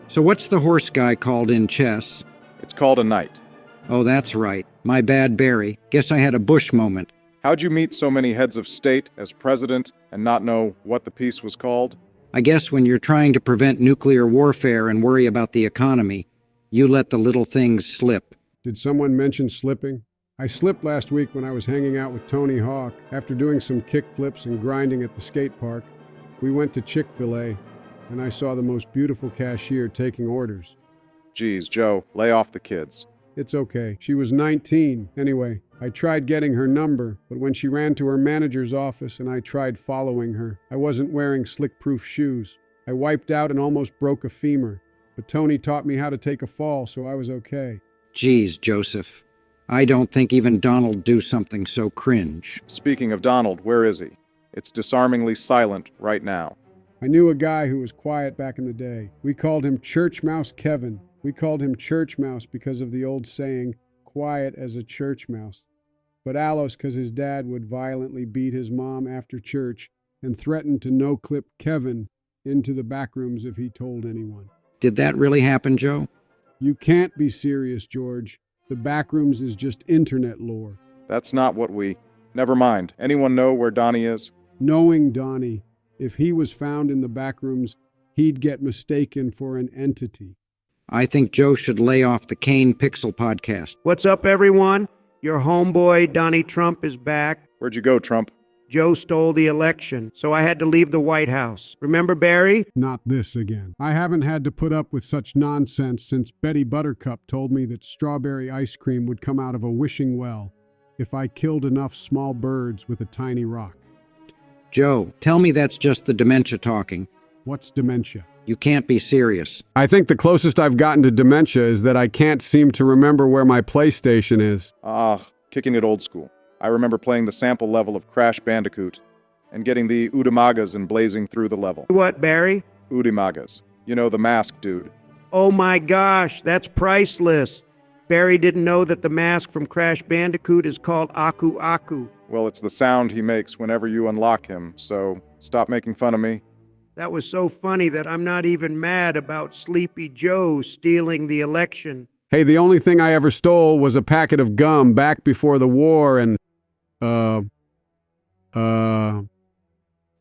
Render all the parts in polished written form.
So what's the horse guy called in chess? It's called a knight. Oh, that's right. My bad, Barry. Guess I had a Bush moment. How'd you meet so many heads of state as president and not know what the piece was called? I guess when you're trying to prevent nuclear warfare and worry about the economy, you let the little things slip. Did someone mention slipping? I slipped last week when I was hanging out with Tony Hawk. After doing some kick flips and grinding at the skate park, we went to Chick-fil-A, and I saw the most beautiful cashier taking orders. Geez, Joe, lay off the kids. It's okay. She was 19. Anyway, I tried getting her number, but when she ran to her manager's office and I tried following her, I wasn't wearing slick-proof shoes. I wiped out and almost broke a femur, but Tony taught me how to take a fall, so I was okay. Geez, Joseph. I don't think even Donald'd do something so cringe. Speaking of Donald, where is he? It's disarmingly silent right now. I knew a guy who was quiet back in the day. We called him Church Mouse Kevin. We called him Church Mouse because of the old saying, quiet as a church mouse. But Alos because his dad would violently beat his mom after church and threatened to no-clip Kevin into the back rooms if he told anyone. Did that really happen, Joe? You can't be serious, George. The back rooms is just internet lore. That's not what we... Never mind. Anyone know where Donny is? Knowing Donny, if he was found in the back rooms, he'd get mistaken for an entity. I think Joe should lay off the Kane Pixel podcast. What's up, everyone? Your homeboy, Donny Trump, is back. Where'd you go, Trump? Joe stole the election, so I had to leave the White House. Remember Barry? Not this again. I haven't had to put up with such nonsense since Betty Buttercup told me that strawberry ice cream would come out of a wishing well if I killed enough small birds with a tiny rock. Joe, tell me that's just the dementia talking. What's dementia? You can't be serious. I think the closest I've gotten to dementia is that I can't seem to remember where my PlayStation is. Kicking it old school. I remember playing the sample level of Crash Bandicoot and getting the Udamagas and blazing through the level. What, Barry? Udamagas. You know, the mask dude. Oh my gosh, that's priceless. Barry didn't know that the mask from Crash Bandicoot is called Aku Aku. Well, it's the sound he makes whenever you unlock him, so stop making fun of me. That was so funny that I'm not even mad about Sleepy Joe stealing the election. Hey, the only thing I ever stole was a packet of gum back before the war and,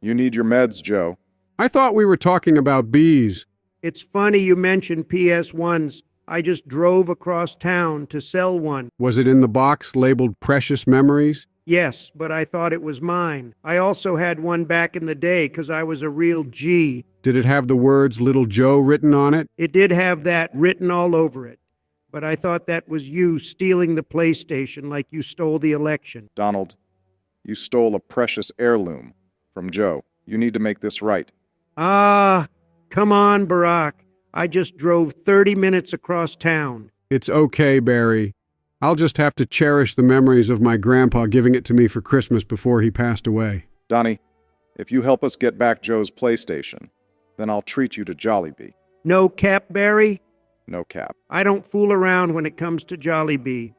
You need your meds, Joe. I thought we were talking about bees. It's funny you mentioned PS1s. I just drove across town to sell one. Was it in the box labeled Precious Memories? Yes, but I thought it was mine. I also had one back in the day because I was a real G. Did it have the words Little Joe written on it? It did have that written all over it. But I thought that was you stealing the PlayStation like you stole the election. Donald, you stole a precious heirloom from Joe. You need to make this right. Come on, Barack. I just drove 30 minutes across town. It's okay, Barry. I'll just have to cherish the memories of my grandpa giving it to me for Christmas before he passed away. Donny, if you help us get back Joe's PlayStation, then I'll treat you to Jollibee. No cap, Barry? No cap. I don't fool around when it comes to Jollibee.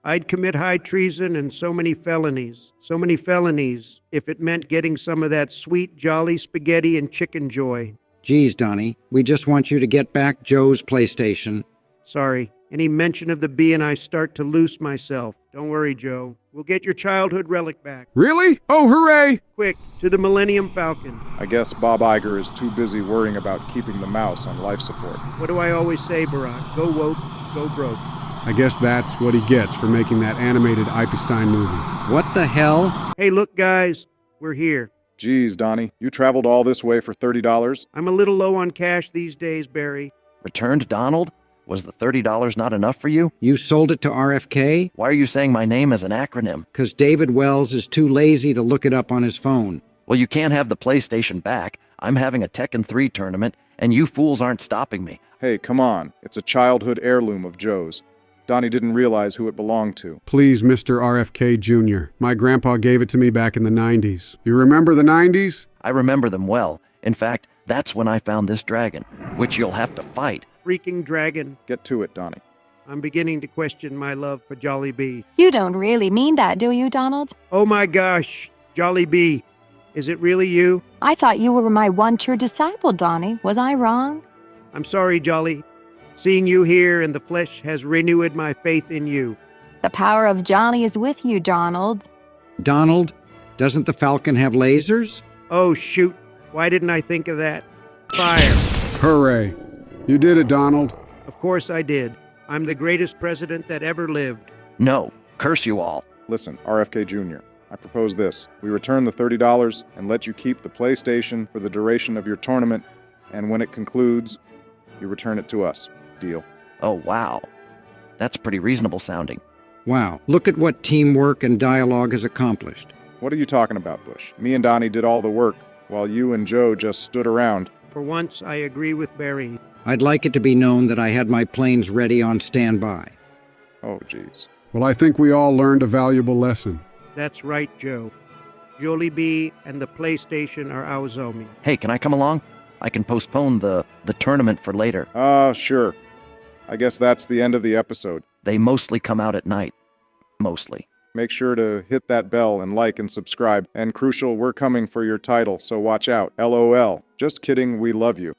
I'd commit high treason and so many felonies if it meant getting some of that sweet jolly spaghetti and chicken joy. Geez, Donny, we just want you to get back Joe's PlayStation. Sorry, any mention of the bee and I start to loose myself. Don't worry, Joe. We'll get your childhood relic back. Really? Oh, hooray! Quick, to the Millennium Falcon. I guess Bob Iger is too busy worrying about keeping the mouse on life support. What do I always say, Barack? Go woke, go broke. I guess that's what he gets for making that animated Epstein movie. What the hell? Hey, look, guys. We're here. Geez, Donny, you traveled all this way for $30? I'm a little low on cash these days, Barry. Returned Donald? Was the $30 not enough for you? You sold it to RFK? Why are you saying my name as an acronym? 'Cause David Wells is too lazy to look it up on his phone. Well, you can't have the PlayStation back. I'm having a Tekken 3 tournament, and you fools aren't stopping me. Hey, come on. It's a childhood heirloom of Joe's. Donny didn't realize who it belonged to. Please, Mr. RFK Jr., my grandpa gave it to me back in the 90s. You remember the 90s? I remember them well. In fact, that's when I found this dragon, which you'll have to fight. Freaking dragon. Get to it, Donny. I'm beginning to question my love for Jollibee. You don't really mean that, do you, Donald? Oh my gosh, Jollibee. Is it really you? I thought you were my one true disciple, Donny. Was I wrong? I'm sorry, Jolly. Seeing you here in the flesh has renewed my faith in you. The power of Jolly is with you, Donald. Donald, doesn't the Falcon have lasers? Oh, shoot. Why didn't I think of that? Fire. Hooray. You did it, Donald. Of course I did. I'm the greatest president that ever lived. No, curse you all. Listen, RFK Jr., I propose this. We return the $30 and let you keep the PlayStation for the duration of your tournament, and when it concludes, you return it to us. Deal? Oh, wow. That's pretty reasonable sounding. Wow, look at what teamwork and dialogue has accomplished. What are you talking about, Bush? Me and Donnie did all the work, while you and Joe just stood around. For once, I agree with Barry. I'd like it to be known that I had my planes ready on standby. Oh, geez. Well, I think we all learned a valuable lesson. That's right, Joe. Jollibee and the PlayStation are Aozomi. Hey, can I come along? I can postpone the tournament for later. Sure. I guess that's the end of the episode. They mostly come out at night. Mostly. Make sure to hit that bell and like and subscribe. And crucial, we're coming for your title, so watch out. LOL. Just kidding, we love you.